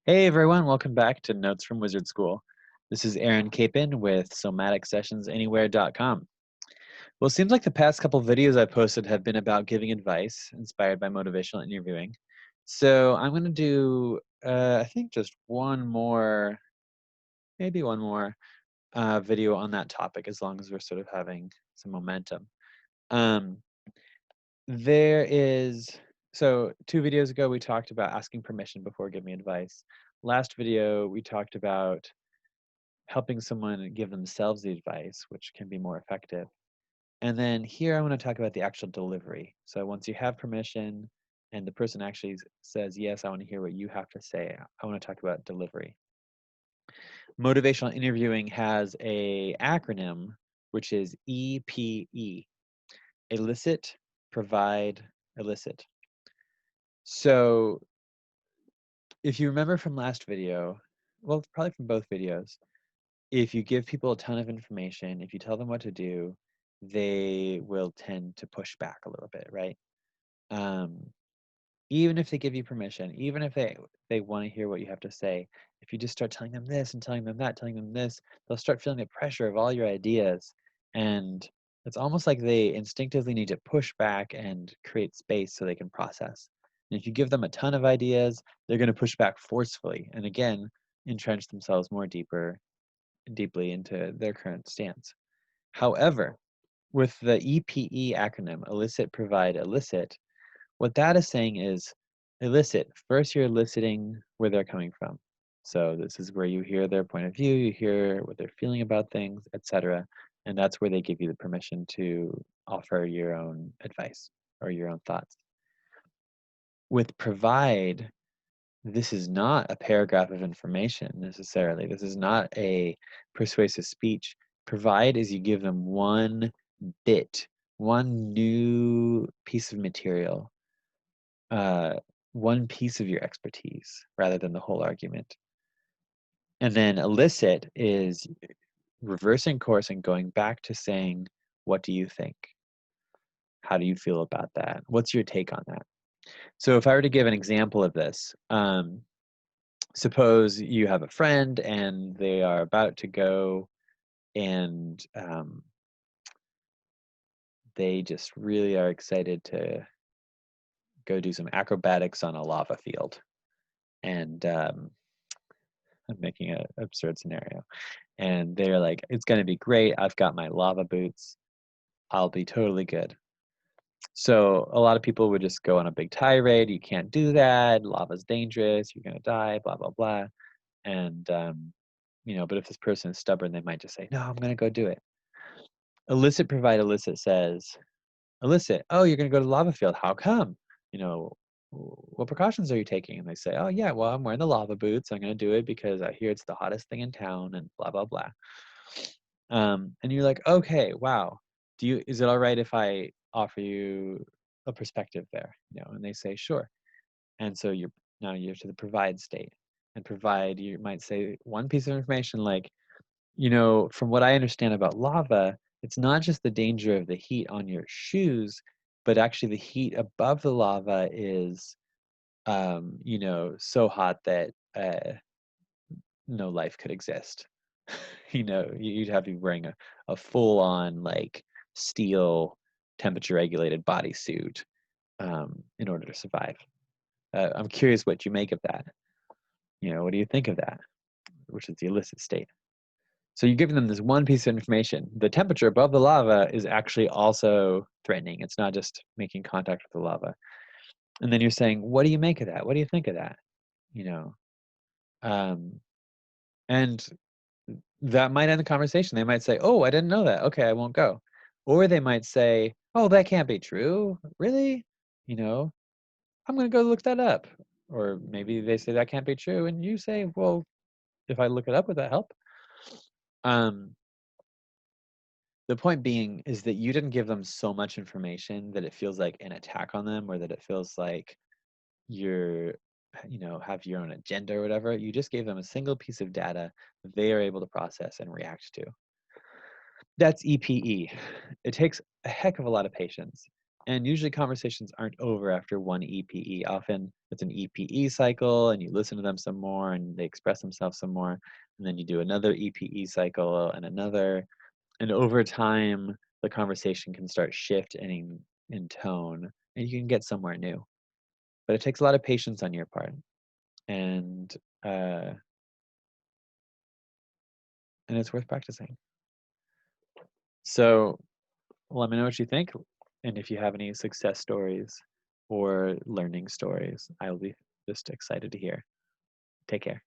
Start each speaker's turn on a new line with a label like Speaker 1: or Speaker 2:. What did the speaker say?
Speaker 1: Hey everyone, welcome back to Notes from Wizard School. This is Aaron Capon with somaticsessionsanywhere.com. Well, it seems like the past couple videos I posted have been about giving advice inspired by motivational interviewing. So I'm going to do, I think, just one more, maybe one more video on that topic as long as we're sort of having some momentum. Um, there is, so 2 videos ago, we talked about asking permission before giving advice. Last video, we talked about helping someone give themselves the advice, which can be more effective. And then here I want to talk about the actual delivery. So once you have permission and the person actually says, yes, I want to hear what you have to say, I want to talk about delivery. Motivational interviewing has a acronym, which is EPE, elicit, provide, elicit. So if you remember from last video, well, probably from both videos, if you give people a ton of information, if you tell them what to do, they will tend to push back a little bit, right? Um, Even if they give you permission, even if they want to hear what you have to say, if you just start telling them this and telling them that, telling them this, they'll start feeling the pressure of all your ideas, and it's almost like they instinctively need to push back and create space so they can process. And if you give them a ton of ideas, they're going to push back forcefully, and again, entrench themselves more deeply into their current stance. However, with the EPE acronym, elicit, provide, elicit, what that is saying is elicit. First, you're eliciting where they're coming from. So this is where you hear their point of view, you hear what they're feeling about things, etc. And that's where they give you the permission to offer your own advice or your own thoughts. With provide, this is not a paragraph of information necessarily. This is not a persuasive speech. Provide is you give them one bit, one new piece of material, uh, one piece of your expertise rather than the whole argument. And then elicit is reversing course and going back to saying, what do you think? How do you feel about that? What's your take on that? So if I were to give an example of this, suppose you have a friend and they are about to go and they just really are excited to go do some acrobatics on a lava field. And I'm making an absurd scenario. And they're like, it's going to be great. I've got my lava boots. I'll be totally good. So a lot of people would just go on a big tirade. You can't do that. Lava's dangerous. You're going to die, blah, blah, blah. And, but if this person is stubborn, they might just say, no, I'm going to go do it. Elicit, provide, elicit says, elicit, oh, you're going to go to the lava field. How come? You know, what precautions are you taking? And they say, oh, yeah, well, I'm wearing the lava boots. I'm going to do it because I hear it's the hottest thing in town and blah, blah, blah. And you're like, okay, wow. Is it all right if I offer you a perspective there? And they say, sure. And so you're to the provide state. And provide, you might say one piece of information like, from what I understand about lava, it's not just the danger of the heat on your shoes, but actually the heat above the lava is, so hot that no life could exist. You'd have to be wearing a full-on like steel temperature regulated bodysuit in order to survive. I'm curious what you make of that. What do you think of that? Which is the elicit state. So you're giving them this one piece of information. The temperature above the lava is actually also threatening. It's not just making contact with the lava. And then you're saying, what do you make of that? What do you think of that? You know, um, and that might end the conversation. They might say, oh, I didn't know that. Okay, I won't go. Or they might say, oh, that can't be true. Really? I'm going to go look that up. Or maybe they say that can't be true. And you say, well, if I look it up, would that help? Um, the point being is that you didn't give them so much information that it feels like an attack on them or that it feels like you're have your own agenda or whatever. You just gave them a single piece of data that they are able to process and react to. That's EPE. It takes a heck of a lot of patience. And usually conversations aren't over after one EPE. Often it's an EPE cycle and you listen to them some more and they express themselves some more. And then you do another EPE cycle and another. And over time, the conversation can start shifting in tone and you can get somewhere new. But it takes a lot of patience on your part. And uh, and it's worth practicing. So let me know what you think. And if you have any success stories or learning stories, I will be just excited to hear. Take care.